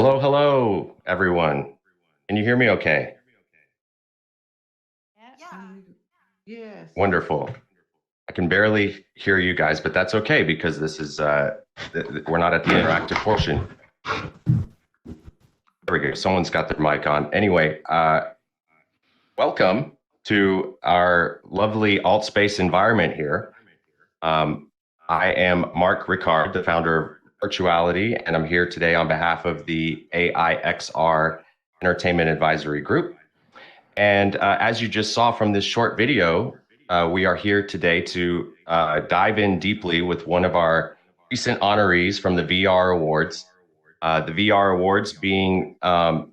Hello, hello, everyone. Can you hear me okay? Yeah. Yes. Wonderful. I can barely hear you guys, but that's okay because this is we're not at the interactive portion. There we go. Someone's got their mic on. Anyway, welcome to our lovely alt space environment here. I am Mark Rickard, the founder of Virtuality, and I'm here today on behalf of the AIXR Entertainment Advisory Group. And as you just saw from this short video, we are here today to dive in deeply with one of our recent honorees from the VR Awards. The VR Awards being in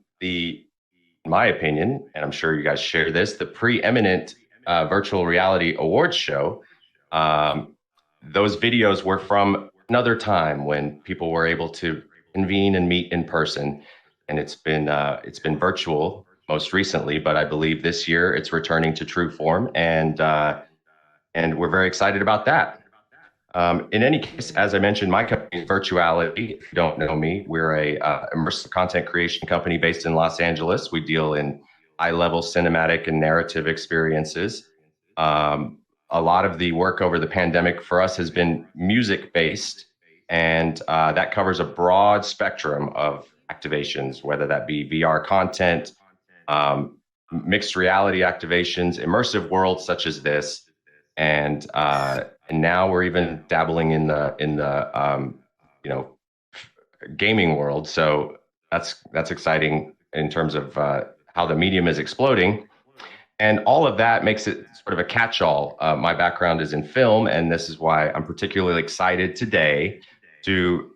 my opinion, and I'm sure you guys share this, the preeminent virtual reality awards show. Those videos were from another time when people were able to convene and meet in person, and it's been virtual most recently, but I believe this year it's returning to true form, and we're very excited about that. In any case, as I mentioned, my company is Virtuality. If you don't know me, we're a immersive content creation company based in Los Angeles. We deal in high-level cinematic and narrative experiences. A lot of the work over the pandemic for us has been music-based, and that covers a broad spectrum of activations, whether that be VR content, mixed reality activations, immersive worlds such as this, and now we're even dabbling in the gaming world. So that's exciting in terms of how the medium is exploding, and all of that makes it sort of a catch-all. My background is in film, and this is why I'm particularly excited today to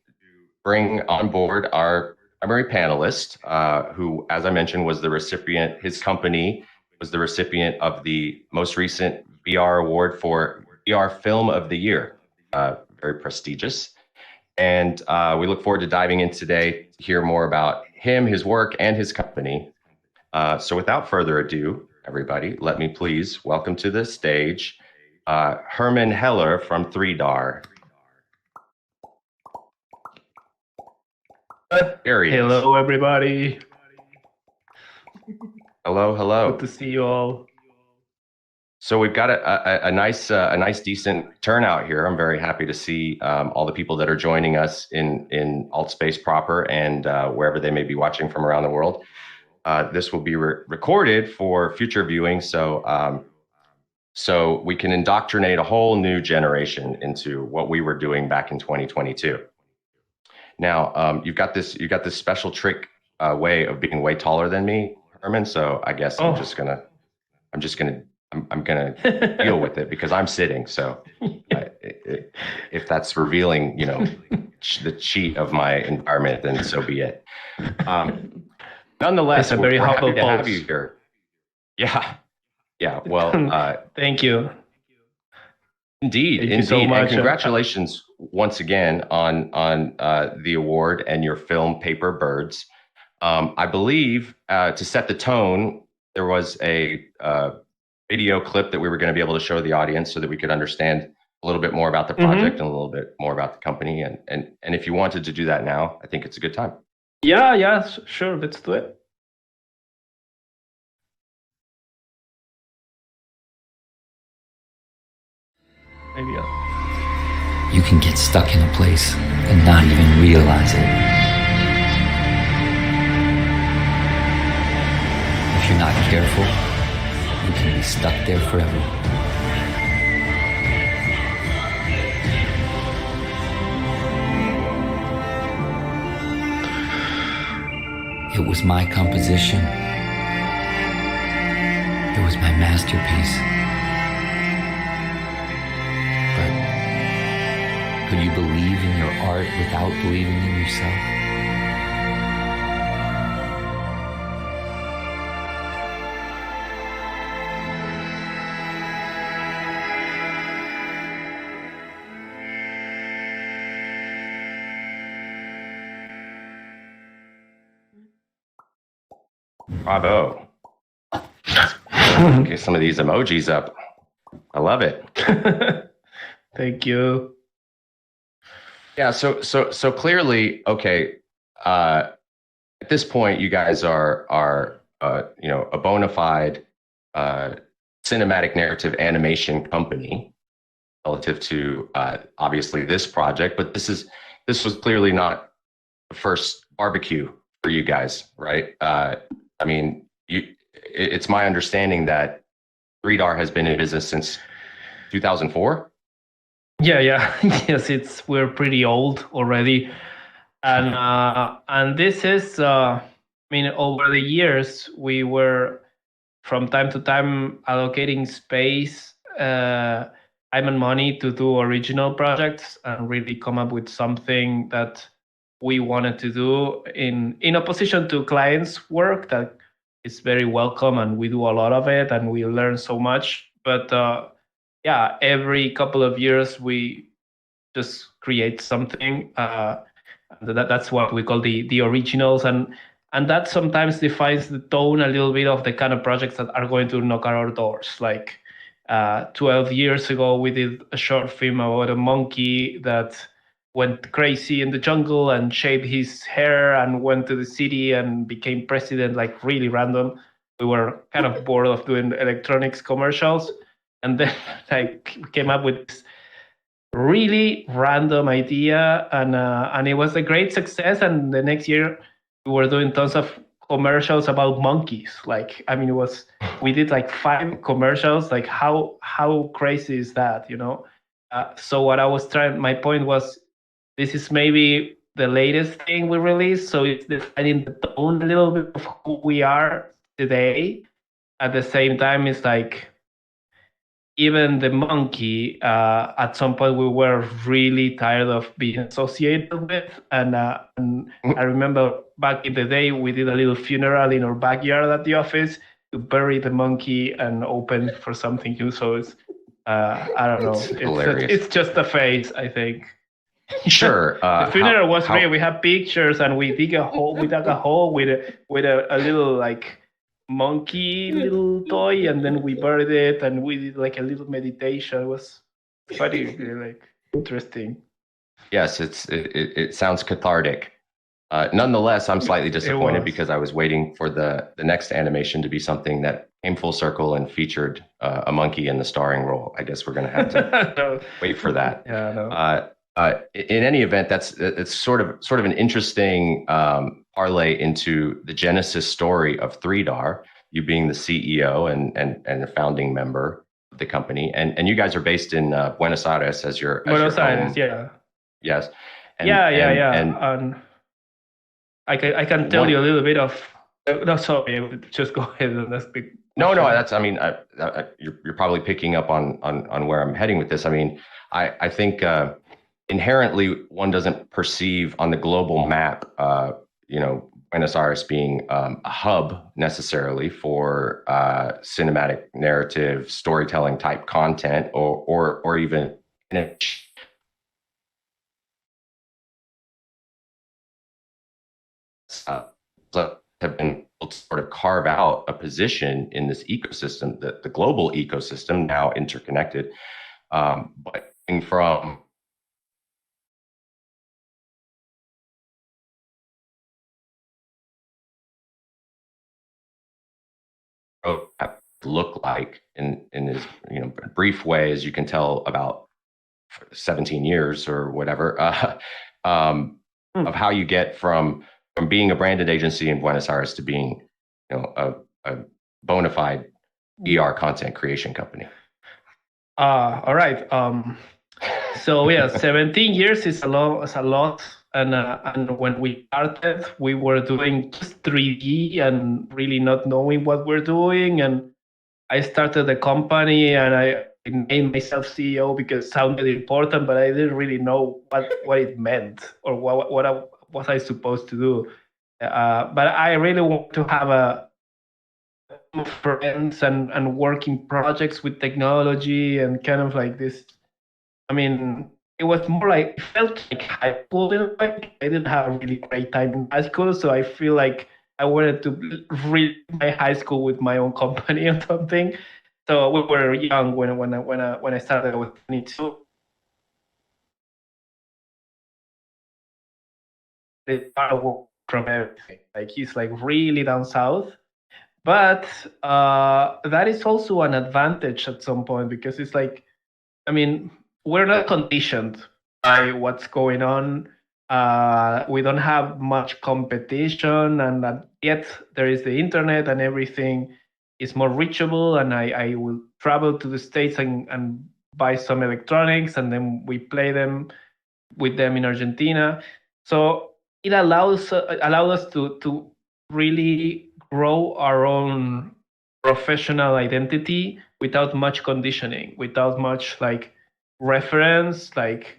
bring on board our primary panelist, who, as I mentioned, was the recipient. His company was the recipient of the most recent VR award for VR Film of the Year. Very prestigious. And we look forward to diving in today to hear more about him, his work, and his company. So without further ado, everybody, let me please welcome to the stage Herman Heller from 3DAR. There he is. Hello, everybody. Hello, hello. Good to see you all. So we've got a nice, decent turnout here. I'm very happy to see all the people that are joining us in AltSpace proper and wherever they may be watching from around the world. This will be recorded for future viewing, so we can indoctrinate a whole new generation into what we were doing back in 2022. Now, you've got this special trick way of being way taller than me, Herman. So I guess I'm gonna deal with it because I'm sitting. So if that's revealing, the cheat of my environment, then so be it. Nonetheless, it's a very we're happy humble to have pulse. you here. Yeah. Well, thank you. Indeed. Thank you so much. And congratulations once again on the award and your film Paper Birds. I believe to set the tone, there was a video clip that we were going to be able to show the audience so that we could understand a little bit more about the project and a little bit more about the company. And if you wanted to do that now, I think it's a good time. Yeah, sure. Let's do it. Maybe. You can get stuck in a place and not even realize it. If you're not careful, you can be stuck there forever. It was my composition. It was my masterpiece. But could you believe in your art without believing in yourself? Bravo. Get some of these emojis up. I love it. Thank you. Yeah, so clearly, okay, at this point, you guys are a bona fide cinematic narrative animation company relative to obviously this project, but this was clearly not the first barbecue for you guys, right? I mean, it's my understanding that 3DAR has been in business since 2004. Yeah, yeah. Yes, we're pretty old already. And this is I mean, over the years we were from time to time allocating space, time and money to do original projects and really come up with something that we wanted to do in opposition to clients' work that is very welcome, and we do a lot of it and we learn so much. But yeah, every couple of years we just create something. That's what we call the originals, and that sometimes defines the tone a little bit of the kind of projects that are going to knock on our doors. Like 12 years ago, we did a short film about a monkey that went crazy in the jungle and shaved his hair and went to the city and became president, like really random. We were kind of bored of doing electronics commercials, and then like we came up with this really random idea, and it was a great success. And the next year we were doing tons of commercials about monkeys. Like, I mean, we did like 5 commercials. Like, how crazy is that, you know? So what I was trying, my point was, this is maybe the latest thing we released, so it's defining the tone a little bit of who we are today. At the same time, it's like, even the monkey, at some point we were really tired of being associated with, and I remember back in the day we did a little funeral in our backyard at the office to bury the monkey and open for something new. So it's I don't know, it's just a phase, I think. Sure. The funeral was great. We have pictures, and we dug a hole with a little like monkey little toy, and then we buried it, and we did like a little meditation. It was funny, like interesting. Yes, it sounds cathartic. Nonetheless, I'm slightly disappointed because I was waiting for the next animation to be something that came full circle and featured a monkey in the starring role. I guess we're going to have to No. wait for that. Yeah, no. In any event, it's sort of an interesting parlay into the genesis story of 3DAR, you being the CEO and the founding member of the company, and you guys are based in Buenos Aires as your Buenos Aires, home. yeah. Yes. Yeah. And I can tell you a little bit of. No, sorry, just go ahead and speak. No, that's. I mean, you're probably picking up on where I'm heading with this. I mean, I think inherently one doesn't perceive on the global map, Buenos Aires being a hub necessarily for cinematic narrative storytelling type content, or even have been able to sort of carve out a position in this ecosystem, the global ecosystem, now interconnected, but from look like in as brief way as you can tell about 17 years or whatever of how you get from being a branded agency in Buenos Aires to being a bona fide ER content creation company. All right. So yeah, 17 years is a lot. And when we started, we were doing just 3D and really not knowing what we're doing. And I started the company, and I named myself CEO because it sounded important, but I didn't really know what it meant or what I was supposed to do. But I really want to have a friends and working projects with technology and kind of like this. I mean, it was more like, it felt like high school in a way. I didn't have a really great time in high school, so I feel like I wanted to read my high school with my own company or something. So we were young when I started. I was 22. from everything. Like he's like really down south. But that is also an advantage at some point because it's like, I mean, we're not conditioned by what's going on. We don't have much competition, and yet there is the internet and everything is more reachable. And I will travel to the States and buy some electronics, and then we play them with them in Argentina. So it allowed us to really grow our own professional identity without much conditioning, without much like reference, like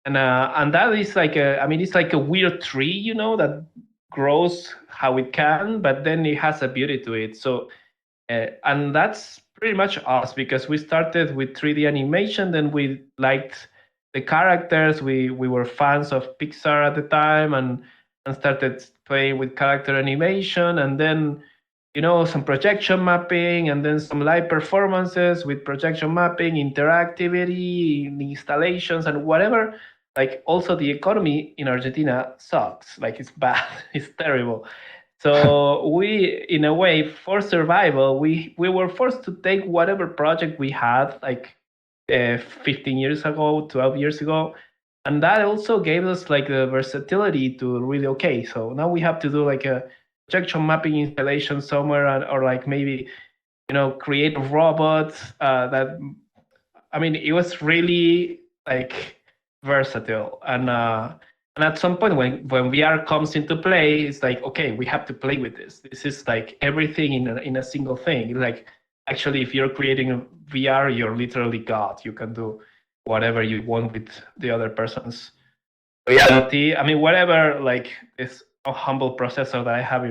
and that is like I mean, it's like a weird tree, you know, that grows how it can, but then it has a beauty to it. So and that's pretty much us because we started with 3D animation, then we liked the characters. We were fans of Pixar at the time, and started playing with character animation, and then some projection mapping, and then some live performances with projection mapping, interactivity, installations, and whatever. Like also the economy in Argentina sucks. Like it's bad, it's terrible. So we, in a way, for survival, we were forced to take whatever project we had, like 15 years ago, 12 years ago, and that also gave us like the versatility to really okay. So now we have to do like a projection mapping installation somewhere, or like maybe create a robot that. I mean, it was really like versatile, and at some point when VR comes into play, it's like, okay, we have to play with this. This is like everything in a single thing. Like actually, if you're creating a VR, you're literally God. You can do whatever you want with the other person's reality. I mean, whatever like this humble processor that I have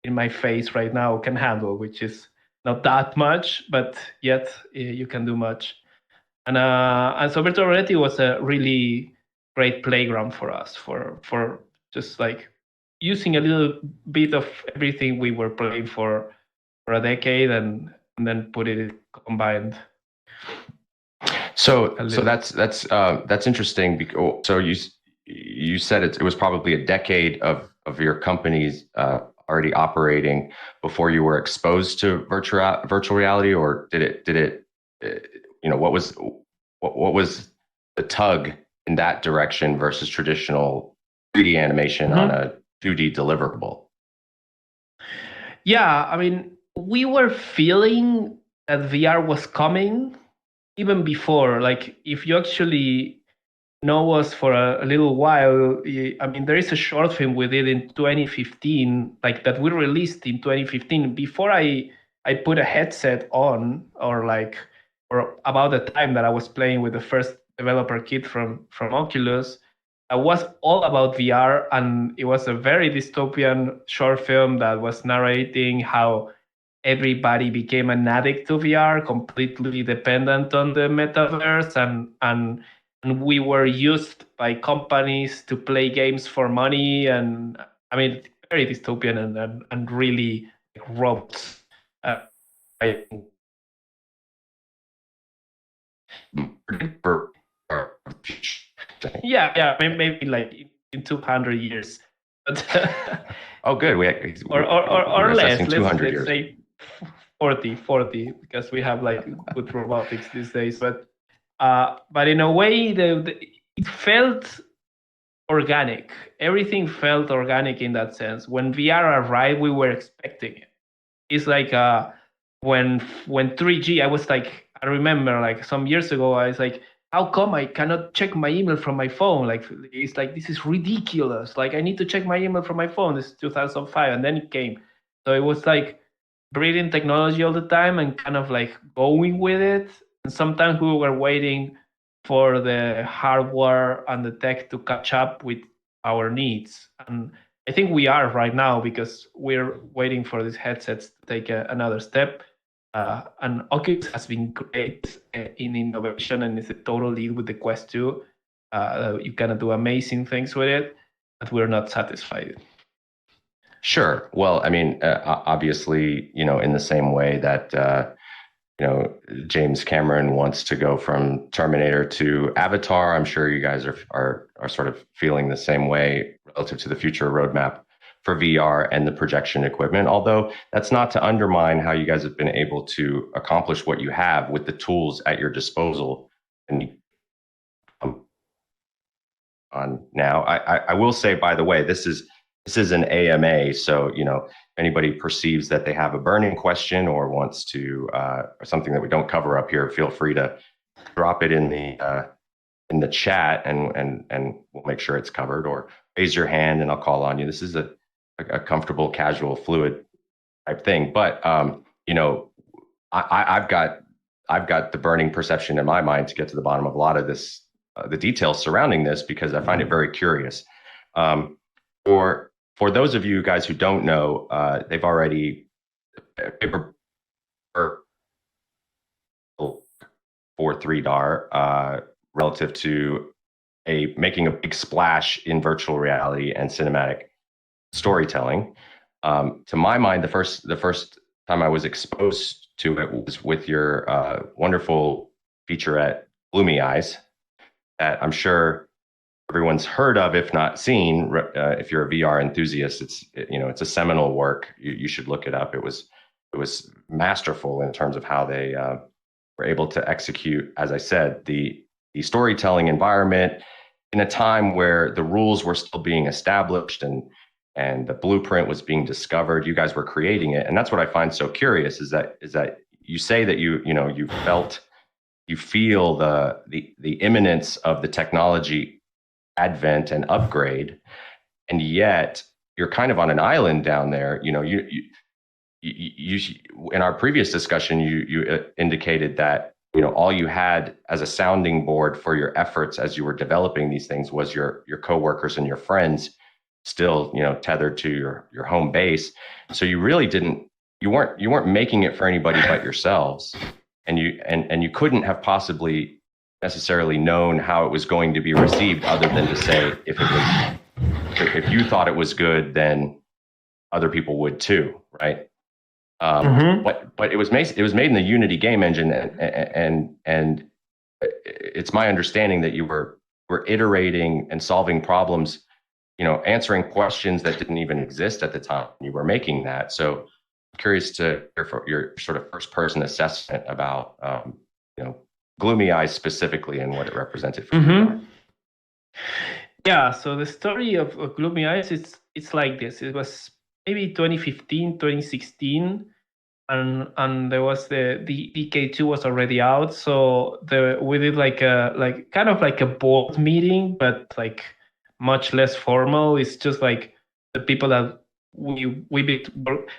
in my face right now can handle, which is not that much, but yet you can do much. And so virtual reality was a really great playground for us for just like using a little bit of everything we were playing for a decade, and then put it combined. So that's interesting. Because, so you said it was probably a decade of your companies already operating before you were exposed to virtual reality, or did it what was the tug in that direction versus traditional 3D animation on a 2D deliverable? Yeah, I mean, we were feeling that VR was coming even before. Like, if you actually know us for a little while, I mean, there is a short film we did in 2015, like that we released in 2015 before I put a headset on, or about the time that I was playing with the first developer kit from Oculus. I was all about VR, and it was a very dystopian short film that was narrating how everybody became an addict to VR, completely dependent on the metaverse, and we were used by companies to play games for money. And I mean, very dystopian and really robots. Yeah, maybe like in 200 years. But oh, good. Or less. Let's years. say 40, because we have like good robotics these days. But in a way, it felt organic. Everything felt organic in that sense. When VR arrived, we were expecting it. It's like when 3G, I remember like some years ago, I was like, how come I cannot check my email from my phone? Like, it's like, this is ridiculous. Like, I need to check my email from my phone. This is 2005, and then it came. So it was like breathing technology all the time and kind of like going with it. And sometimes we were waiting for the hardware and the tech to catch up with our needs. And I think we are right now, because we're waiting for these headsets to take another step. And Oculus has been great in innovation, and is a total lead with the Quest 2. You can do amazing things with it, but we're not satisfied. Sure. Well, I mean, obviously, in the same way that James Cameron wants to go from Terminator to Avatar, I'm sure you guys are sort of feeling the same way relative to the future roadmap for VR and the projection equipment. Although that's not to undermine how you guys have been able to accomplish what you have with the tools at your disposal. And on now, I will say, by the way, this is an AMA, so if anybody perceives that they have a burning question or wants to or something that we don't cover up here, feel free to drop it in the chat, and we'll make sure it's covered, or raise your hand and I'll call on you. This is a comfortable, casual, fluid type thing. But I've got the burning perception in my mind to get to the bottom of a lot of this, the details surrounding this, because I find it very curious. For those of you guys who don't know, they've already paper for 3DAR relative to making a big splash in virtual reality and cinematic storytelling. To my mind, the first time I was exposed to it was with your wonderful featurette, Gloomy Eyes, that I'm sure everyone's heard of, if not seen. If you're a VR enthusiast, it's a seminal work. You should look it up. It was masterful in terms of how they were able to execute, as I said, the storytelling environment in a time where the rules were still being established and the blueprint was being discovered. You guys were creating it, and that's what I find so curious. Is that you say that you feel the imminence of the technology advent and upgrade, and yet you're kind of on an island down there. You in our previous discussion, you indicated that all you had as a sounding board for your efforts as you were developing these things was your coworkers and your friends, still tethered to your home base. So you really you weren't making it for anybody but yourselves, and you couldn't have possibly necessarily known how it was going to be received, other than to say if you thought it was good, then other people would too, right? But it was made in the Unity game engine, and it's my understanding that you were iterating and solving problems, answering questions that didn't even exist at the time you were making that. So I'm curious to hear from your sort of first person assessment about Gloomy Eyes specifically and what it represented for you. Yeah, so the story of Gloomy Eyes, it's like this. It was maybe 2015, 2016, and there was the DK2 was already out. So we did kind of like a board meeting, but like much less formal. It's just like the people that we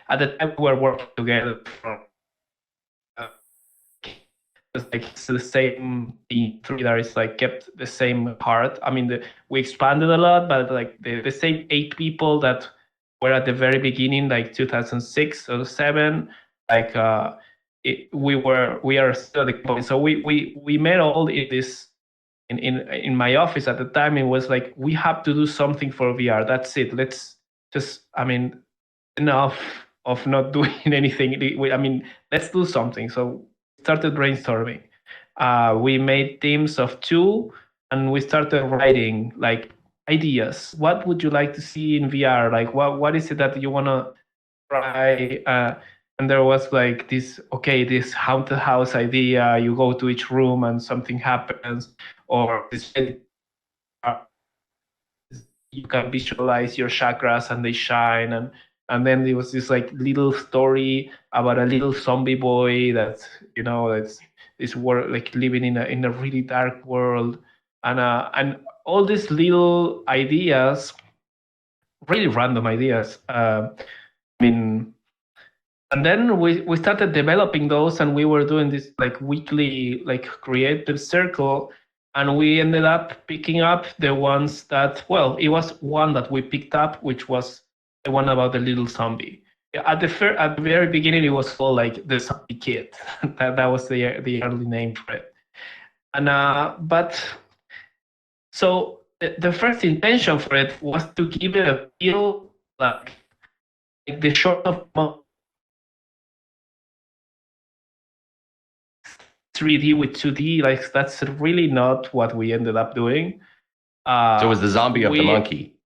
at the time we were working together from. It's the same team. 3DAR is kept the same heart. I mean, we expanded a lot, but the same 8 people that were at the very beginning, 2006 or 2007. We are still the company. So we met all in this in my office at the time. It was we have to do something for VR. That's it. Let's just, enough of not doing anything. Let's do something. So started brainstorming. We made teams of 2, and we started writing ideas. What would you like to see in VR? What is it that you want to try? And there was this haunted house idea. You go to each room and something happens, or this you can visualize your chakras and they shine. And then there was this little story about a little zombie boy that's this world, living in a really dark world, and all these little ideas, really random ideas. And then we started developing those, and we were doing this weekly creative circle, and we ended up picking up the ones that, it was one that we picked up, which was the one about the little zombie. At the very beginning, it was called the Zombie Kid. that was the early name for it. And but so the first intention for it was to give it a feel like the short of 3D with 2D. That's really not what we ended up doing. So it was the zombie of the monkey.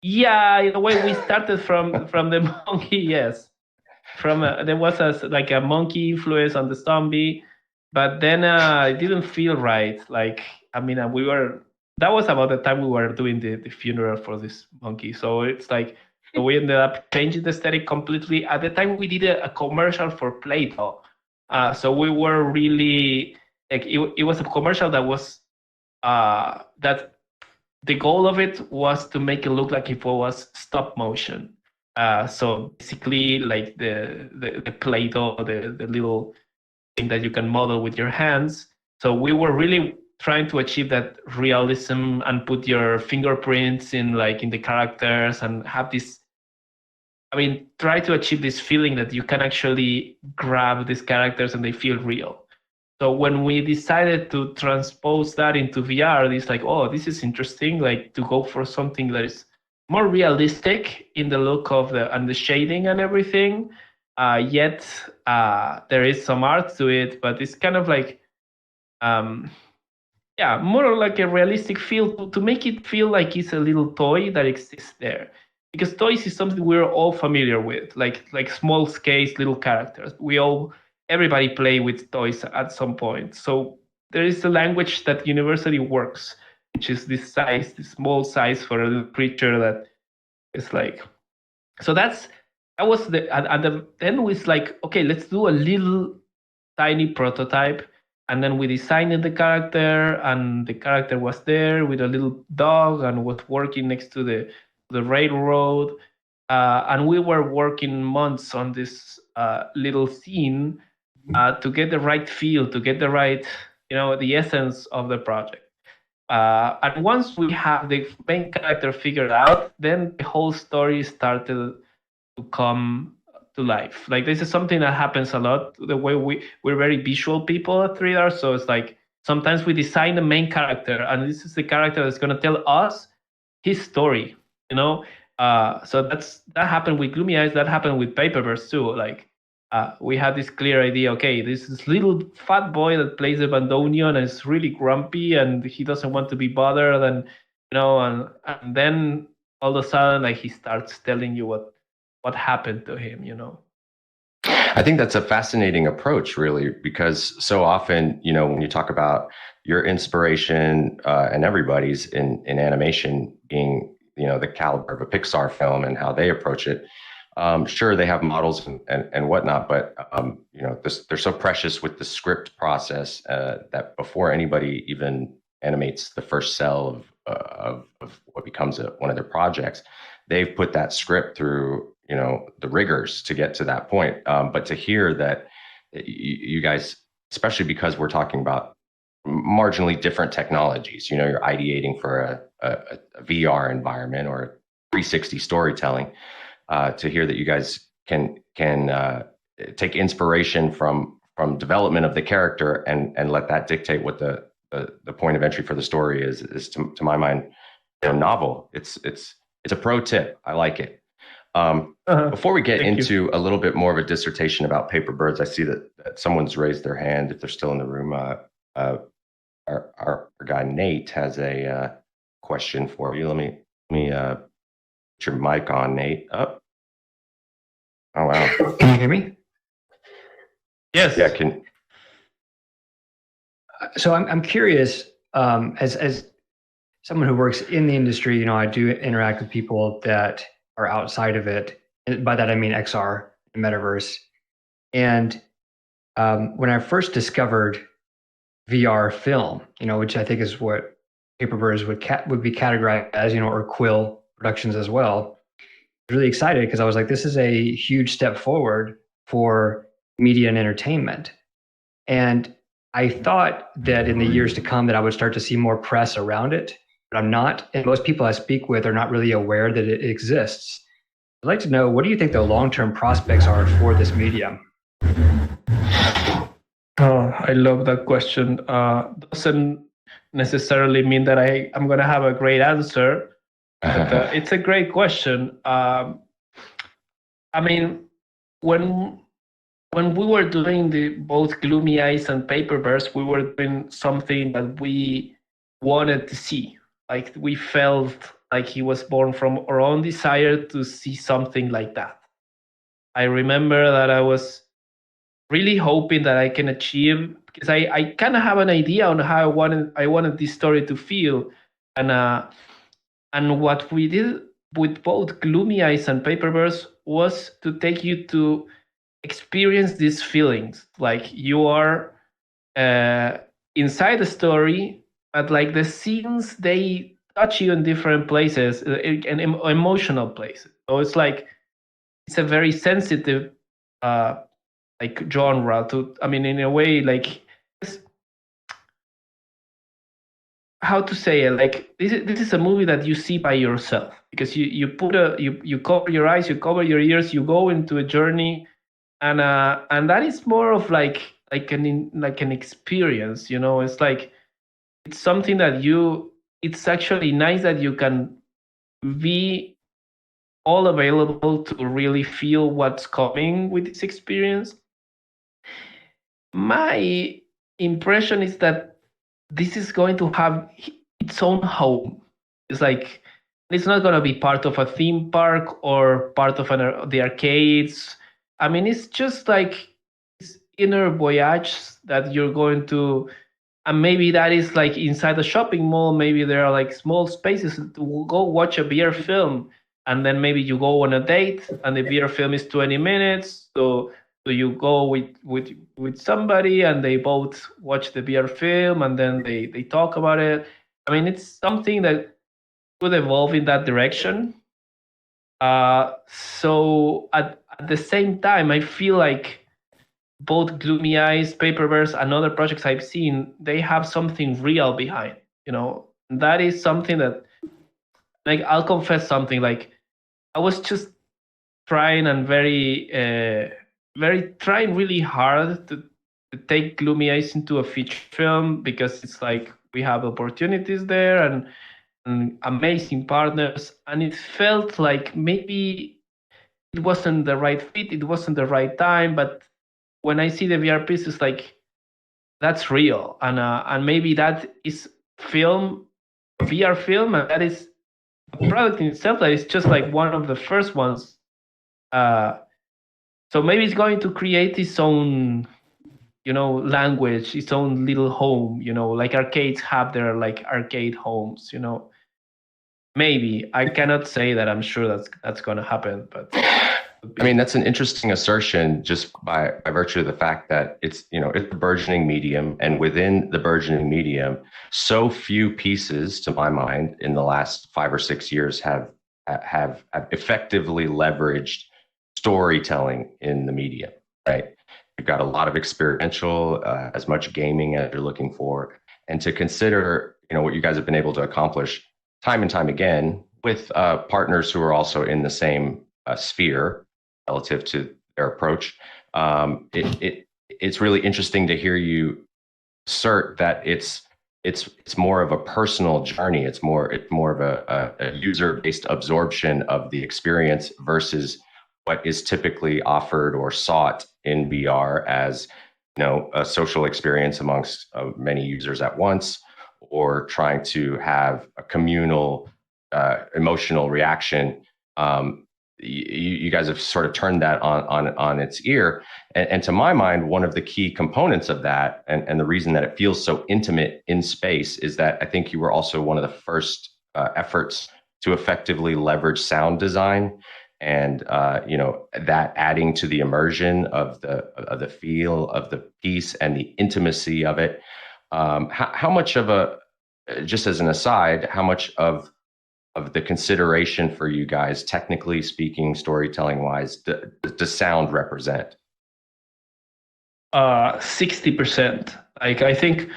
Yeah, in a way, we started from the monkey. Yes, from there was like a monkey influence on the zombie, but then it didn't feel right. Like I mean, we were that was about the time we were doing the funeral for this monkey. So it's like so we ended up changing the aesthetic completely. At the time, we did a commercial for Play-Doh, so we were really like it was a commercial that was that the goal of it was to make it look like if it was stop motion. So basically, like the Play-Doh, the little thing that you can model with your hands. So we were really trying to achieve that realism and put your fingerprints in like in the characters and have this. I mean, try to achieve this feeling that you can actually grab these characters and they feel real. So when we decided to transpose that into VR, it's like, oh, this is interesting. Like to go for something that is more realistic in the look of the and the shading and everything. Yet there is some art to it, but it's kind of like, um, yeah, more like a realistic feel to make it feel like it's a little toy that exists there. Because toys is something we're all familiar with, like small scale little characters. Everybody play with toys at some point. So there is a language that universally works, which is this size, this small size for a little creature that is like. So that was then was like, okay, let's do a little tiny prototype, and then we designed the character, and the character was there with a little dog and was working next to the railroad, and we were working months on this little scene to get the right feel, to get the right, the essence of the project. And once we have the main character figured out, then the whole story started to come to life. Like this is something that happens a lot. The way we're very visual people at 3R, so it's like sometimes we design the main character, and this is the character that's going to tell us his story. So that happened with Gloomy Eyes. That happened with Paperverse too. Like we had this clear idea. Okay, this little fat boy that plays the bandoneon and is really grumpy, and he doesn't want to be bothered, and and then all of a sudden, like he starts telling you what happened to him. I think that's a fascinating approach, really, because so often, when you talk about your inspiration and everybody's in animation being, the caliber of a Pixar film and how they approach it. Sure, they have models and whatnot, but they're so precious with the script process that before anybody even animates the first cell of what becomes one of their projects, they've put that script through the rigors to get to that point. But to hear that you guys, especially because we're talking about marginally different technologies, you're ideating for a VR environment or 360 storytelling. To hear that you guys can take inspiration from development of the character and let that dictate what the point of entry for the story is to my mind novel. It's a pro tip. I like it. Before we get into a little bit more of a dissertation about Paper Birds, I see that someone's raised their hand if they're still in the room. Our guy Nate has a question for you. Let me put your mic on, Nate. Up. Oh wow! Can you hear me? Yes. Yeah. So I'm curious. As someone who works in the industry, I do interact with people that are outside of it. And by that I mean XR and metaverse. And when I first discovered VR film, which I think is what Paperbirds would be categorized as, or Quill Productions as well. I was really excited because I was like, this is a huge step forward for media and entertainment. And I thought that in the years to come that I would start to see more press around it, but I'm not. And most people I speak with are not really aware that it exists. I'd like to know, what do you think the long-term prospects are for this medium? Oh, I love that question. Doesn't necessarily mean that I'm going to have a great answer, but it's a great question. I mean, when we were doing both Gloomy Eyes and Paperverse, we were doing something that we wanted to see. Like we felt like he was born from our own desire to see something like that. I remember that I was really hoping that I can achieve, because I kind of have an idea on how I wanted this story to feel, and what we did with both Gloomy Eyes and Paperverse was to take you to experience these feelings, like you are inside the story, but like the scenes, they touch you in different places and emotional places. So it's like it's a very sensitive like genre to, I mean, in a way, like how to say it, like this is a movie that you see by yourself, because you cover your eyes, you cover your ears, you go into a journey, and that is more of like an experience, you know. It's like it's something that it's actually nice that you can be all available to really feel what's coming with this experience. My impression is that this is going to have its own home. It's like it's not going to be part of a theme park or part of the arcades. I mean, it's just like this inner voyage that you're going to, and maybe that is like inside a shopping mall. Maybe there are like small spaces to go watch a VR film, and then maybe you go on a date, and the VR film is 20 minutes. So you go with somebody, and they both watch the VR film, and then they talk about it. I mean, it's something that could evolve in that direction. So at the same time, I feel like both Gloomy Eyes, Paperverse, and other projects I've seen, they have something real behind. You know, and that is something that, like, I'll confess something. Like, I was just trying and trying really hard to take Gloomy Eyes into a feature film, because it's like we have opportunities there and amazing partners, and it felt like maybe it wasn't the right fit, it wasn't the right time. But when I see the VR piece, it's like that's real, and maybe that is film, VR film, and that is a product in itself that is just like one of the first ones. So maybe it's going to create its own, you know, language, its own little home, you know, like arcades have their like arcade homes, you know. Maybe I cannot say that I'm sure that's going to happen, but I mean, that's an interesting assertion just by virtue of the fact that it's, you know, it's a burgeoning medium, and within the burgeoning medium, so few pieces, to my mind, in the last 5 or 6 years have effectively leveraged storytelling in the medium, right? You've got a lot of experiential, as much gaming as you're looking for, and to consider, you know, what you guys have been able to accomplish time and time again with partners who are also in the same sphere relative to their approach. It's really interesting to hear you assert that it's more of a personal journey. It's more of a user-based absorption of the experience versus what is typically offered or sought in VR as, you know, a social experience amongst many users at once, or trying to have a communal emotional reaction. You guys have sort of turned that on its ear, and to my mind, one of the key components of that, and the reason that it feels so intimate in space, is that I think you were also one of the first efforts to effectively leverage sound design, and you know, that adding to the immersion of the feel of the piece and the intimacy of it. How much of a, just as an aside, how much of the consideration for you guys, technically speaking, storytelling wise, does sound represent? 60%. Like, I think,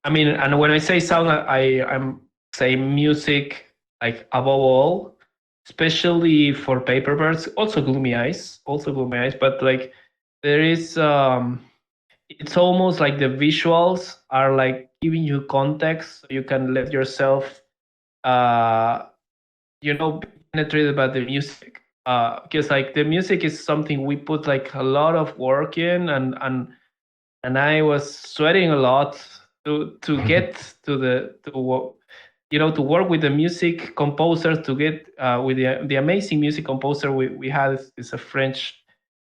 I mean, and when I say sound, I'm saying music, like, above all, especially for Paperbirds, also Gloomy Eyes, but like there is it's almost like the visuals are like giving you context, so you can let yourself you know, be penetrated by the music, because like the music is something we put like a lot of work in, and I was sweating a lot to get to to work with the music composers, to get with the amazing music composer we had is a French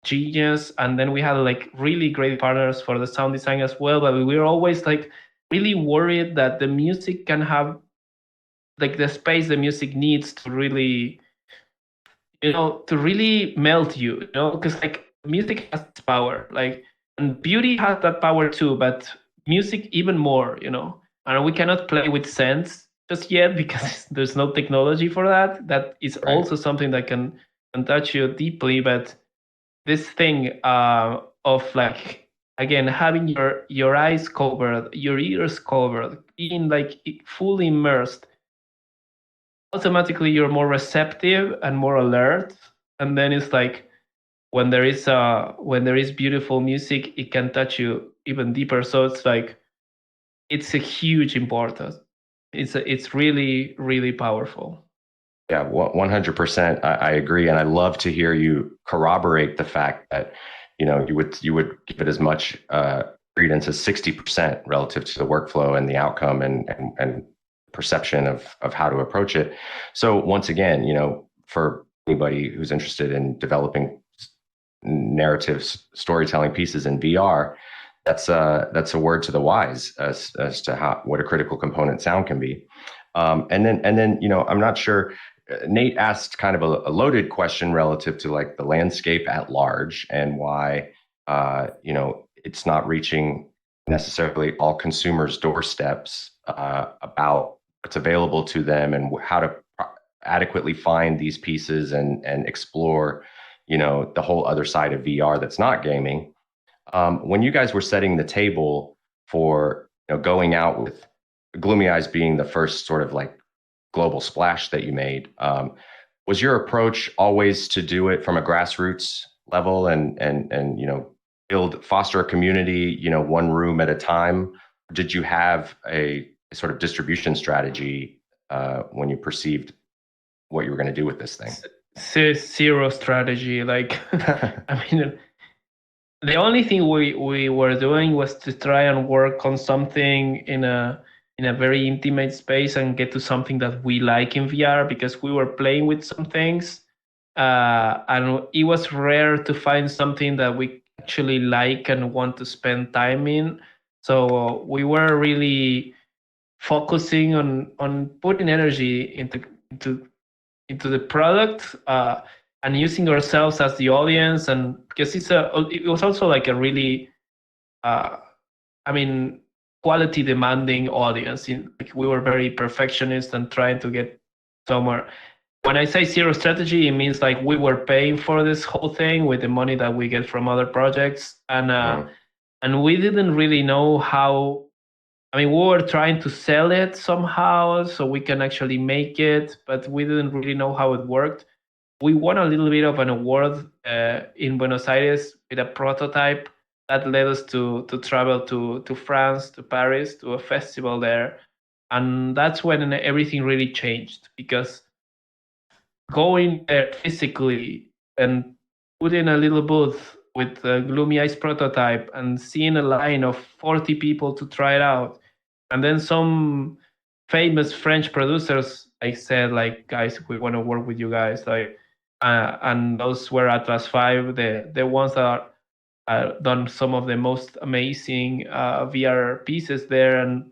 genius, and then we had like really great partners for the sound design as well. But we were always like really worried that the music can have like the space the music needs to really, to really melt you, because like music has its power, like, and beauty has that power too, but music even more, and we cannot play with sense just yet because there's no technology for that. That is Right. also something that can touch you deeply. But this thing of like, again, having your eyes covered, your ears covered, being like fully immersed, automatically you're more receptive and more alert. And then it's like when there is beautiful music, it can touch you even deeper. So it's like it's a huge importance. It's really, really powerful. Yeah, 100%. I agree, and I love to hear you corroborate the fact that you would give it as much credence as 60% relative to the workflow and the outcome and perception of how to approach it. So once again, for anybody who's interested in developing narrative storytelling pieces in VR, that's a word to the wise as to what a critical component sound can be. And then I'm not sure. Nate asked kind of a loaded question relative to like the landscape at large and why it's not reaching necessarily all consumers' doorsteps about what's available to them and how to adequately find these pieces and explore the whole other side of VR that's not gaming. When you guys were setting the table for going out with Gloomy Eyes being the first sort of like global splash that you made, was your approach always to do it from a grassroots level and foster a community, one room at a time? Did you have a sort of distribution strategy when you perceived what you were going to do with this thing? Zero strategy. Like, I mean, the only thing we were doing was to try and work on something in a very intimate space and get to something that we like in VR, because we were playing with some things, and it was rare to find something that we actually like and want to spend time in. So we were really focusing on putting energy into the product, and using ourselves as the audience. And because it was also like a really I mean, quality demanding audience. Like, we were very perfectionist and trying to get somewhere. When I say zero strategy, it means like we were paying for this whole thing with the money that we get from other projects, and we didn't really know how. I mean, we were trying to sell it somehow so we can actually make it, but we didn't really know how it worked. We won a little bit of an award in Buenos Aires with a prototype that led us to travel to France, to Paris, to a festival there. And that's when everything really changed, because going there physically and putting a little booth with the Gloomy Eyes prototype and seeing a line of 40 people to try it out, and then some famous French producers like said, like, guys, we want to work with you guys, like, and those were Atlas 5, the ones that are done some of the most amazing VR pieces there. And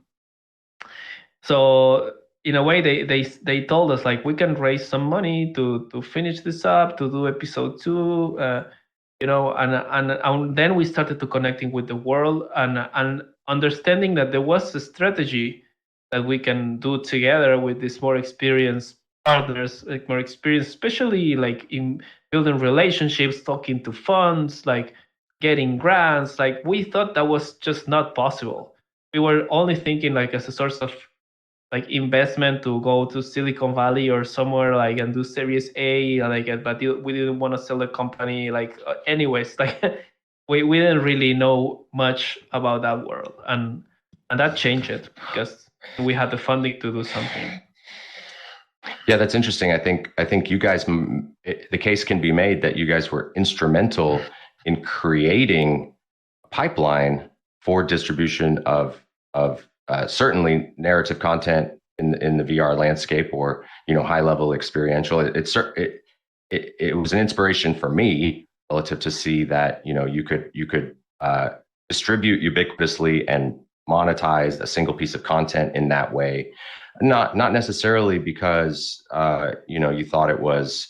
so in a way they told us, like, we can raise some money to finish this up, to do episode 2, and then we started to connecting with the world and understanding that there was a strategy that we can do together with these more experienced partners, like more experienced, especially like in building relationships, talking to funds, like getting grants. Like, we thought that was just not possible. We were only thinking like as a source of like investment to go to Silicon Valley or somewhere like and do Series A, like, but we didn't want to sell the company. Like, anyways, like we didn't really know much about that world, and that changed it because we had the funding to do something. Yeah, that's interesting. I think you guys, the case can be made that you guys were instrumental in creating a pipeline for distribution of certainly narrative content in the VR landscape, or high level experiential. It was an inspiration for me relative to see that you could distribute ubiquitously and monetize a single piece of content in that way, not necessarily because you thought it was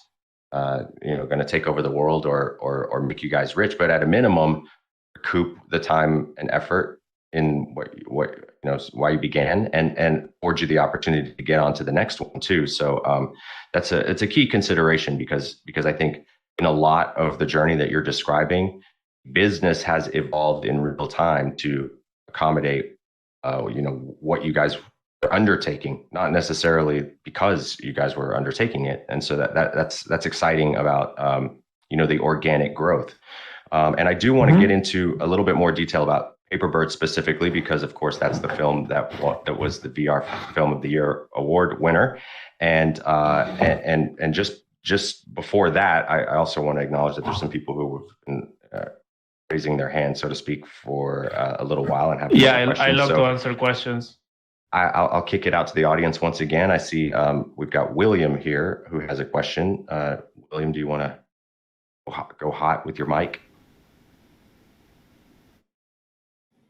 going to take over the world or make you guys rich, but at a minimum recoup the time and effort in what why you began, and afford you the opportunity to get on to the next one too. So it's a key consideration, because I think in a lot of the journey that you're describing, business has evolved in real time to accommodate what you guys are undertaking, not necessarily because you guys were undertaking it. And so that's exciting about the organic growth. And I do want to get into a little bit more detail about Paperbird specifically, because of course that's the film that was the VR Film of the Year award winner. And just before that, I also want to acknowledge that there's some people who have been raising their hand, so to speak, for a little while and have I love to answer questions. I'll kick it out to the audience once again. I see we've got William here who has a question. William, do you want to go hot with your mic?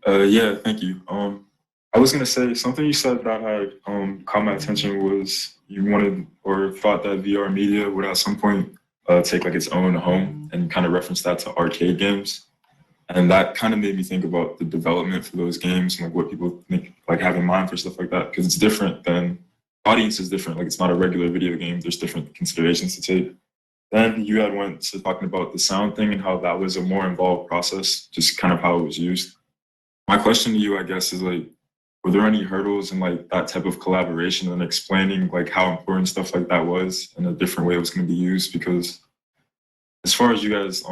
Yeah, thank you. I was gonna say something you said that had caught my attention was you wanted or thought that VR media would at some point take like its own home, and kind of reference that to arcade games. And that kind of made me think about the development for those games and like what people think, like have in mind for stuff like that, because it's different than audience is different. Like it's not a regular video game. There's different considerations to take. Then you had went to talking about the sound thing and how that was a more involved process, just kind of how it was used. My question to you, I guess, is like, were there any hurdles in like that type of collaboration and explaining like how important stuff like that was and a different way it was going to be used? Because as far as you guys,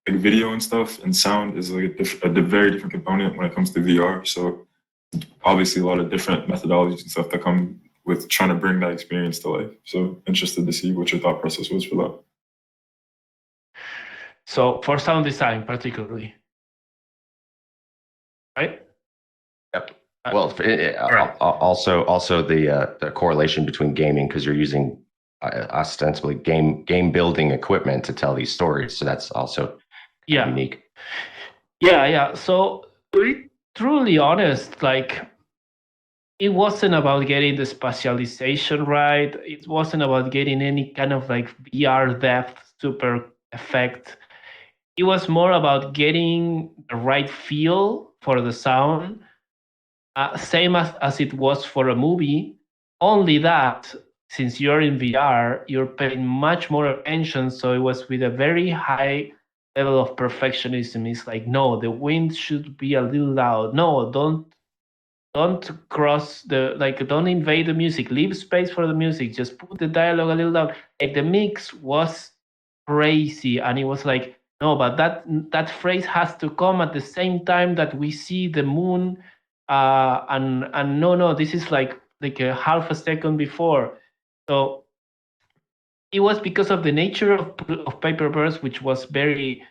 like video and stuff and sound is like a very different component when it comes to VR. So obviously a lot of different methodologies and stuff that come with trying to bring that experience to life. So interested to see what your thought process was for that. So for sound design particularly, right? Yep. Well, also the correlation between gaming, because you're using ostensibly game building equipment to tell these stories. So that's also unique. Yeah. So to be truly honest, like it wasn't about getting the spatialization right. It wasn't about getting any kind of like VR depth super effect. It was more about getting the right feel for the sound, same as it was for a movie. Only that, since you're in VR, you're paying much more attention. So it was with a very high level of perfectionism. It's like, no, the wind should be a little loud. No, don't cross don't invade the music. Leave space for the music. Just put the dialogue a little loud. Like the mix was crazy, and it was like, no, but that phrase has to come at the same time that we see the moon, and no, this is like a half a second before. So it was because of the nature of Paperbirds, which was very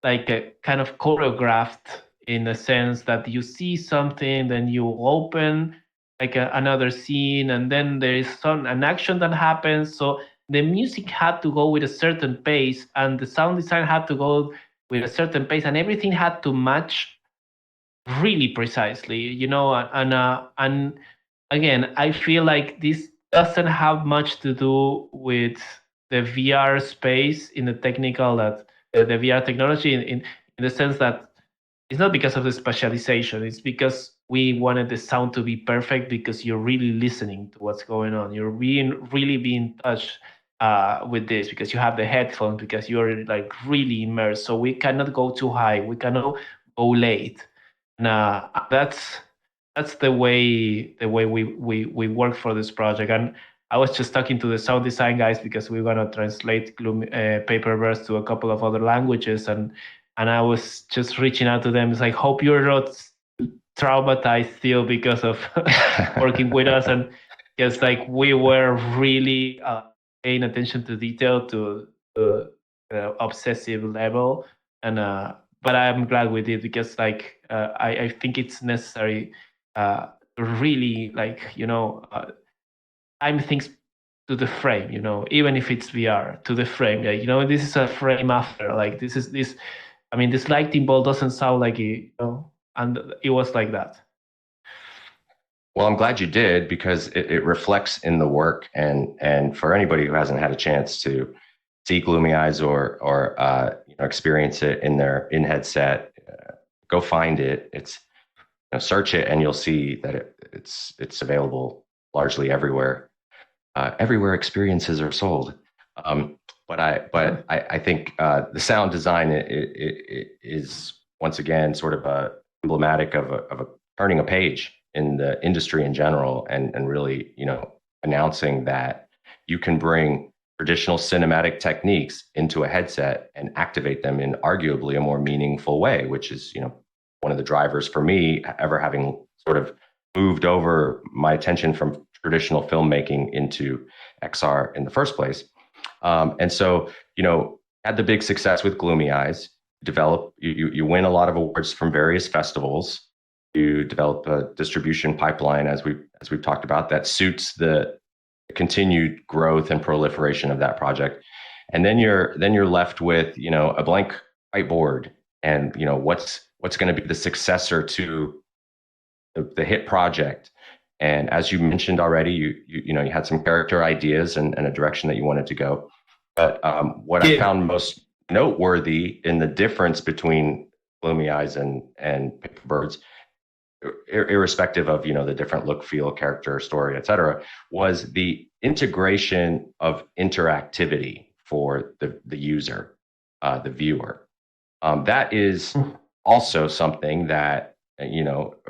like a kind of choreographed, in a sense that you see something, then you open like another scene, and then there is an action that happens. So the music had to go with a certain pace, and the sound design had to go with a certain pace, and everything had to match really precisely, and again, I feel like this doesn't have much to do with the VR space in the technical, that the VR technology in the sense that it's not because of the spatialization. It's because we wanted the sound to be perfect, because you're really listening to what's going on. You're really being touched with this, because you have the headphones, because you're like really immersed. So we cannot go too high. We cannot go late. And that's the way we work for this project. And I was just talking to the sound design guys, because we're gonna translate Paperbirds to a couple of other languages, and I was just reaching out to them. It's like, hope you're not traumatized still because of working with us, and just like we were really paying attention to detail, to obsessive level, and but I'm glad we did, because like I think it's necessary to really like time things to the frame, even if it's VR, to the frame. Like, this is a frame after. Like this. I mean, this lightning bolt doesn't sound like it, and it was like that. Well, I'm glad you did, because it reflects in the work, and for anybody who hasn't had a chance to see Gloomy Eyes or experience it in their in headset, go find it. It's search it and you'll see that it's available largely everywhere. Everywhere experiences are sold. But I think the sound design it is once again sort of emblematic of a turning a page in the industry in general, and really announcing that you can bring traditional cinematic techniques into a headset and activate them in arguably a more meaningful way, which is one of the drivers for me ever having sort of moved over my attention from traditional filmmaking into XR in the first place. And so, had the big success with Gloomy Eyes, you win a lot of awards from various festivals. You develop a distribution pipeline, as we've talked about, that suits the continued growth and proliferation of that project. And then you're left with, a blank whiteboard, and, what's going to be the successor to the hit project. And as you mentioned already, you had some character ideas and a direction that you wanted to go. But what I found most noteworthy in the difference between Gloomy Eyes and Paperbirds, irrespective of the different look, feel, character, story, etc., was the integration of interactivity for the user, the viewer. That is also something that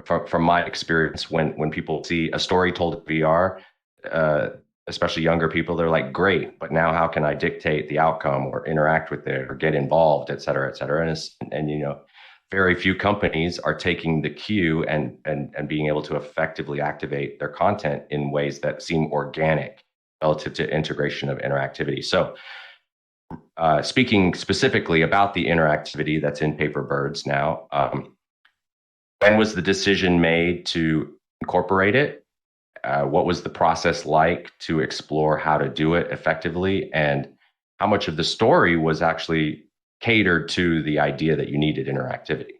from my experience, when people see a story told in VR, especially younger people, they're like, great, but now how can I dictate the outcome or interact with it or get involved, et cetera, et cetera. And very few companies are taking the cue and being able to effectively activate their content in ways that seem organic relative to integration of interactivity. So speaking specifically about the interactivity that's in Paperbirds now, when was the decision made to incorporate it? What was the process like to explore how to do it effectively? And how much of the story was actually catered to the idea that you needed interactivity?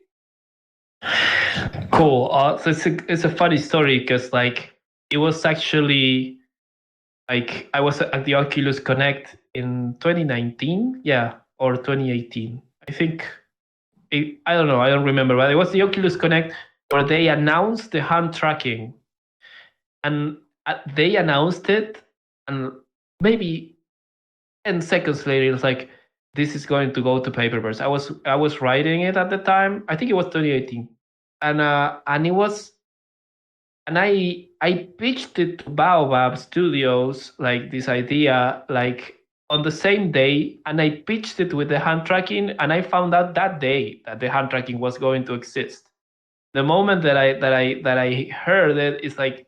Cool. So it's a funny story, because it was actually I was at the Oculus Connect in 2019, or 2018. I think I don't know. I don't remember, but it was the Oculus Connect where they announced the hand tracking, and they announced it, and maybe 10 seconds later, it's like, this is going to go to Paperbirds. I was writing it at the time. I think it was 2018, and it was, and I pitched it to Baobab Studios, like this idea, like on the same day, and I pitched it with the hand tracking, and I found out that day that the hand tracking was going to exist. The moment that I heard it, it's like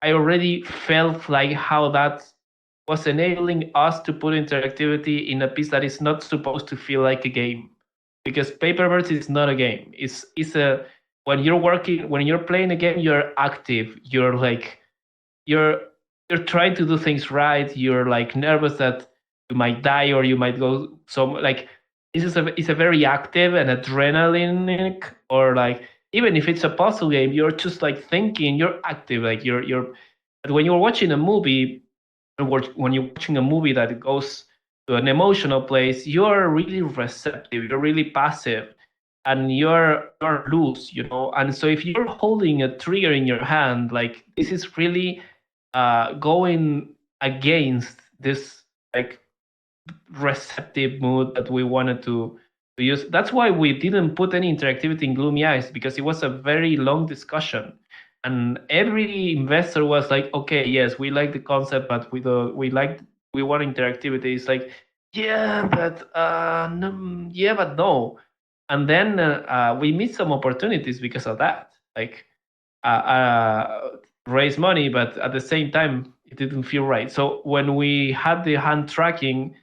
I already felt like how that was enabling us to put interactivity in a piece that is not supposed to feel like a game, because Paperbirds is not a game. It's a, when you're playing a game, you're active. You're like you're trying to do things right. You're like nervous that you might die or you might go like it's a very active and adrenaline, or like even if it's a puzzle game, you're just like thinking, you're active, like you're. But when you're watching a movie, when you're watching a movie that goes to an emotional place, you're really receptive, you're really passive, and you're loose, And so if you're holding a trigger in your hand, like this is really going against this like receptive mood that we wanted to use. That's why we didn't put any interactivity in Gloomy Eyes, because it was a very long discussion. And every investor was like, okay, yes, we like the concept, but we want interactivity. It's like, but no. And then we missed some opportunities because of that. Like raise money, but at the same time, it didn't feel right. So when we had the hand tracking,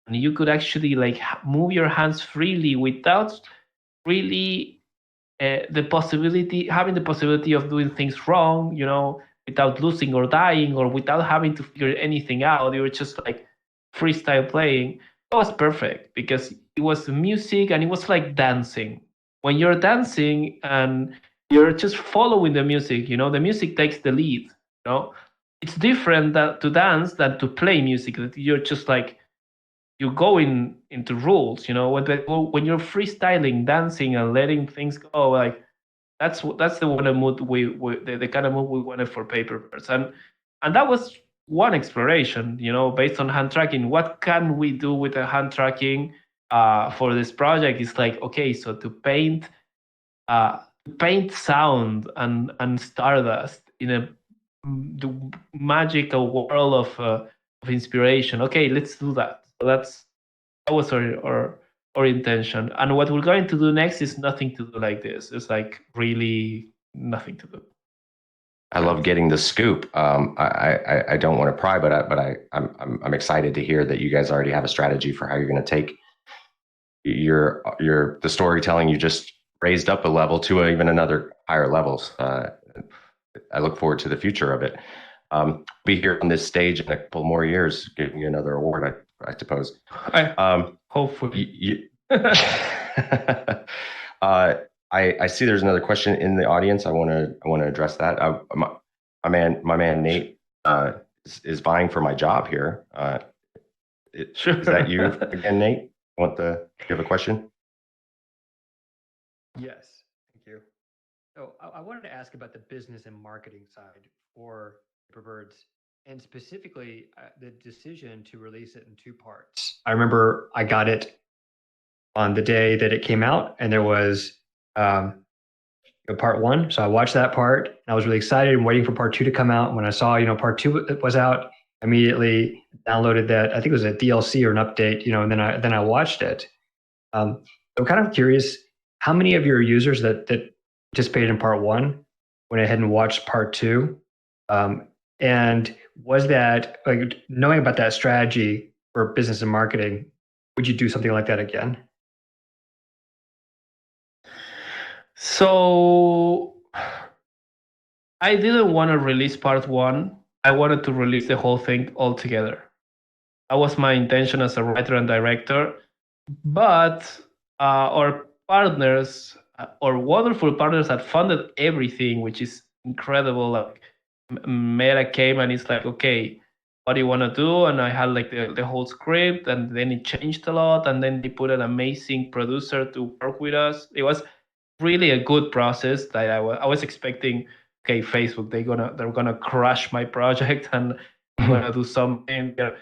and you could actually like move your hands freely without really having the possibility of doing things wrong, without losing or dying or without having to figure anything out. You were just like freestyle playing. That was perfect because it was music and it was like dancing. When you're dancing and you're just following the music, the music takes the lead. It's different to dance than to play music. That you're just like you go into rules. When you're freestyling, dancing, and letting things go, like that's the kind of mood the kind of mood we wanted for Paperbirds, and that was one exploration. Based on hand tracking, what can we do with the hand tracking for this project? It's like, okay, so to paint sound and stardust in the magical world of inspiration. Okay, let's do that. So that was our intention. And what we're going to do next is nothing to do like this. It's like really nothing to do. I love getting the scoop. I don't want to pry, but I'm excited to hear that you guys already have a strategy for how you're going to take the storytelling you just raised up a level to even another higher levels. I look forward to the future of it. Be here on this stage in a couple more years, giving you another award, I suppose. Hopefully. I see there's another question in the audience. I want to address that. My man Nate is vying for my job here. Sure. Is that you again, Nate? Do you have a question? Yes, thank you. So I wanted to ask about the business and marketing side for Paperbirds, and specifically the decision to release it in 2 parts. I remember I got it on the day that it came out, and there was part 1. So I watched that part, and I was really excited and waiting for part 2 to come out. When I saw, part 2 was out, immediately downloaded that. I think it was a DLC or an update, and then I watched it. I'm kind of curious, how many of your users that participated in part 1 went ahead and watched part 2? And was that, like, knowing about that strategy for business and marketing, would you do something like that again? So I didn't want to release part 1. I wanted to release the whole thing all together. That was my intention as a writer and director. But our partners, or wonderful partners that funded everything, which is incredible. Like Meta came and it's like, okay, what do you want to do? And I had like the whole script, and then it changed a lot, and then they put an amazing producer to work with us. It was really a good process. That I was expecting, okay, Facebook, they're gonna crush my project and I'm gonna do something. It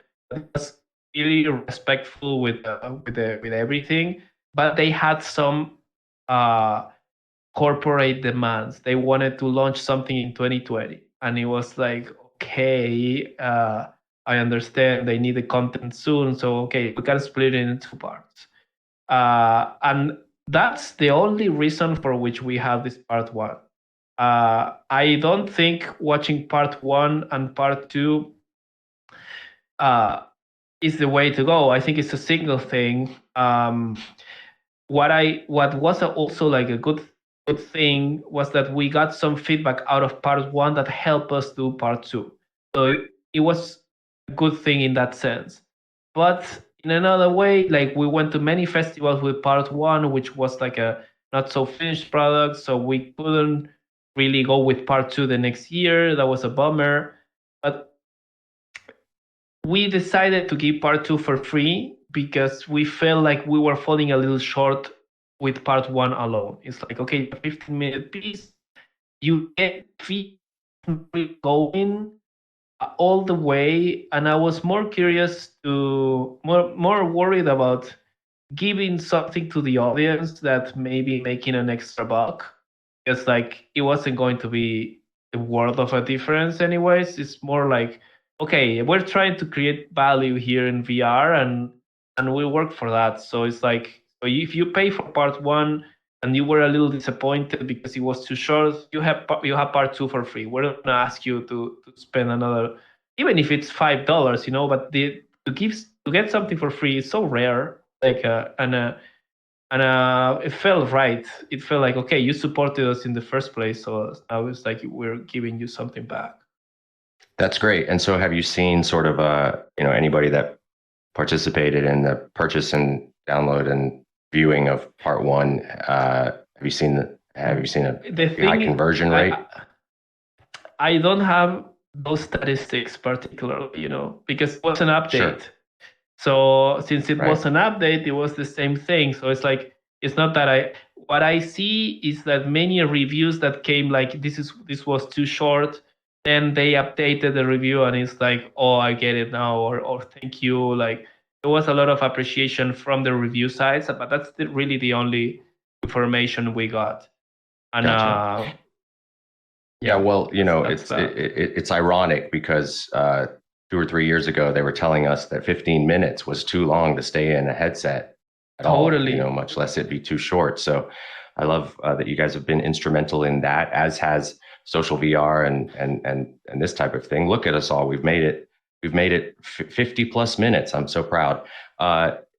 was really respectful with everything, but they had some corporate demands. They wanted to launch something in 2020, and it was like, okay, I understand they need the content soon, so okay, we can split it into 2 parts. And that's the only reason for which we have this part 1. I don't think watching part 1 and part 2 is the way to go. I think it's a single thing. What was also like a good thing was that we got some feedback out of part 1 that helped us do part 2. So it was a good thing in that sense. But in another way, like, we went to many festivals with part 1, which was like a not so finished product, so we couldn't really go with part 2 the next year. That was a bummer. But we decided to give part 2 for free because we felt like we were falling a little short with part 1 alone. It's like, okay, a 15-minute piece, you get going all the way, and I was more worried about giving something to the audience that maybe making an extra buck, because like it wasn't going to be a world of a difference anyways. It's more like, okay, we're trying to create value here in VR, and we work for that. So it's like, if you pay for part 1 and you were a little disappointed because it was too short, you have part 2 for free. We're not gonna ask you to spend another, even if it's $5, but to get something for free is so rare. Like and it felt right. It felt like, okay, you supported us in the first place, so now it's like we're giving you something back. That's great. And so have you seen sort of anybody that participated in the purchase and download and viewing of part one? Have you seen a The high thing, conversion rate? I don't have those statistics particularly, because it was an update. Sure. So since it Right. was an update, it was the same thing. So it's like, it's not that what I see is that many reviews that came like, this was too short, then they updated the review and it's like, oh, I get it now, or thank you. Like, there was a lot of appreciation from the review sides, but that's really the only information we got. And Gotcha. Yeah, well, that's it's ironic because 2 or 3 years ago they were telling us that 15 minutes was too long to stay in a headset at Totally. all, much less it be too short. So I love that you guys have been instrumental in that, as has social VR and this type of thing. Look at us all. We've made it. 50 plus minutes. I'm so proud.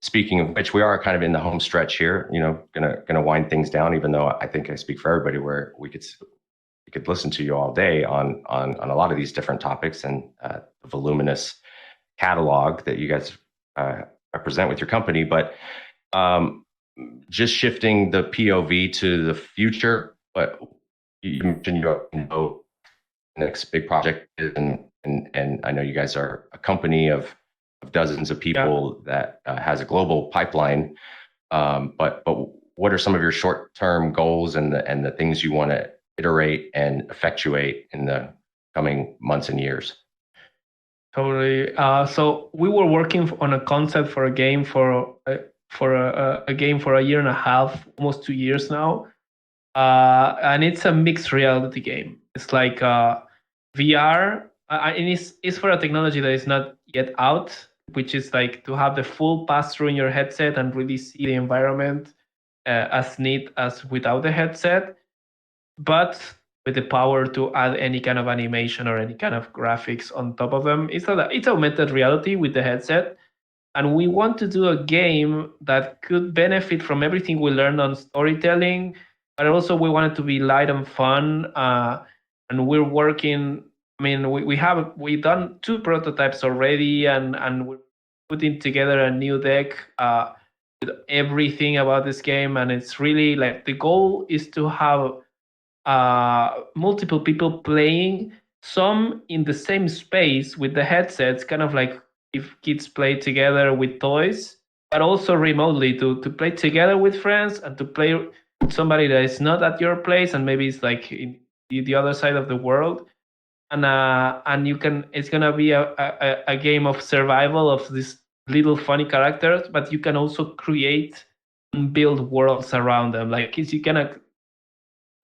Speaking of which, we are kind of in the home stretch here. Gonna wind things down. Even though I think I speak for everybody, where we could listen to you all day on a lot of these different topics, and the voluminous catalog that you guys represent with your company. But just shifting the POV to the future, but you mentioned next big project is, and I know you guys are a company of dozens of people that has a global pipeline. But what are some of your short-term goals and the things you want to iterate and effectuate in the coming months and years? Totally. So we were working on a concept for a game for a game for a year and a half, almost 2 years now, and it's a mixed reality game. It's like VR, and it's for a technology that is not yet out, which is like to have the full pass through in your headset and really see the environment as neat as without the headset, but with the power to add any kind of animation or any kind of graphics on top of them. It's augmented reality with the headset. And we want to do a game that could benefit from everything we learned on storytelling, but also we want it to be light and fun. And we're working. I mean, we've done 2 prototypes already, and we're putting together a new deck with everything about this game. And it's really like the goal is to have multiple people playing, some in the same space with the headsets, kind of like if kids play together with toys, but also remotely to play together with friends and to play with somebody that is not at your place and maybe it's like in the other side of the world. And it's gonna be a game of survival of these little funny characters, but you can also create and build worlds around them. Like you can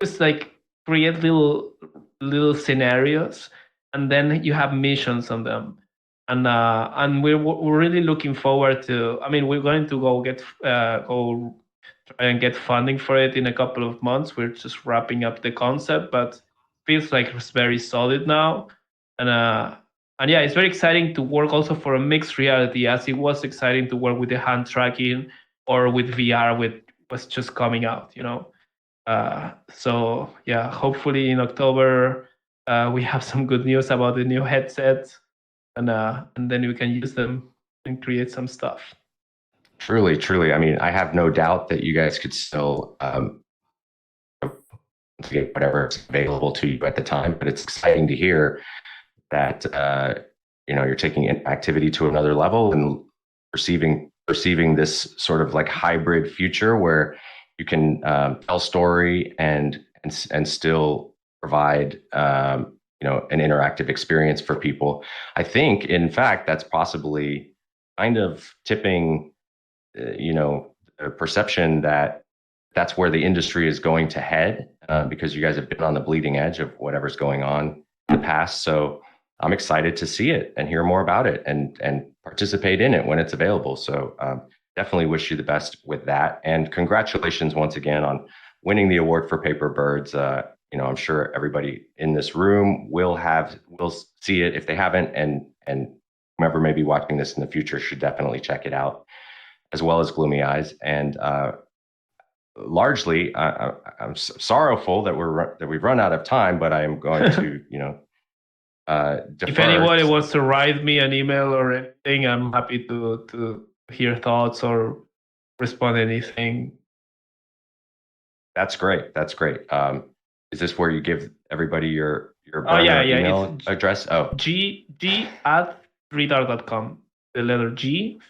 just like create little scenarios, and then you have missions on them. And we're really looking forward to. I mean, we're going to go try and get funding for it in a couple of months. We're just wrapping up the concept, but feels like it's very solid now. And yeah, it's very exciting to work also for a mixed reality, as it was exciting to work with the hand tracking or with VR, with was just coming out. So yeah, hopefully in October we have some good news about the new headsets, and then we can use them and create some stuff. Truly, truly. I mean, I have no doubt that you guys could still get whatever is available to you at the time. But it's exciting to hear that you're taking activity to another level and perceiving this sort of like hybrid future where you can tell story and still provide an interactive experience for people. I think, in fact, that's possibly kind of tipping the perception that that's where the industry is going to head, because you guys have been on the bleeding edge of whatever's going on in the past. So I'm excited to see it and hear more about it and participate in it when it's available. So definitely wish you the best with that. And congratulations once again on winning the award for Paper Birds. I'm sure everybody in this room will see it if they haven't, and whomever may be watching this in the future should definitely check it out, as well as Gloomy Eyes. And largely, I'm sorrowful that we've run out of time, but I am going to defer. If anybody wants to write me an email or anything, I'm happy to hear thoughts or respond anything. That's great. That's great. Is this where you give everybody your Oh yeah, burner yeah. email It's address? Oh, g@3dar.com. The letter G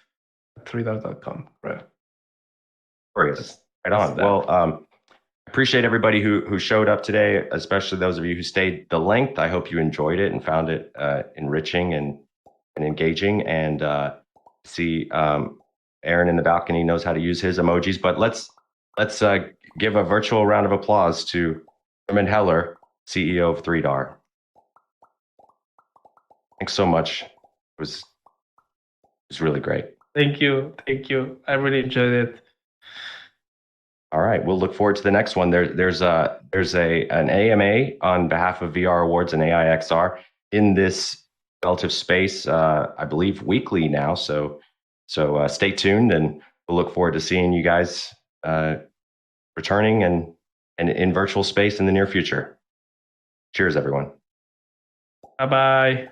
at 3dar.com. Right. right That's on. that. Well, appreciate everybody who showed up today, especially those of you who stayed the length. I hope you enjoyed it and found it enriching and engaging. And see, Aaron in the balcony knows how to use his emojis. But let's give a virtual round of applause to Herman Heller, CEO of 3DAR. Thanks so much. It was really great. Thank you. Thank you. I really enjoyed it. All right, we'll look forward to the next one. There's an AMA on behalf of VR Awards and AIXR in this relative space, I believe weekly now. So stay tuned, and we'll look forward to seeing you guys returning and in virtual space in the near future. Cheers, everyone. Bye bye.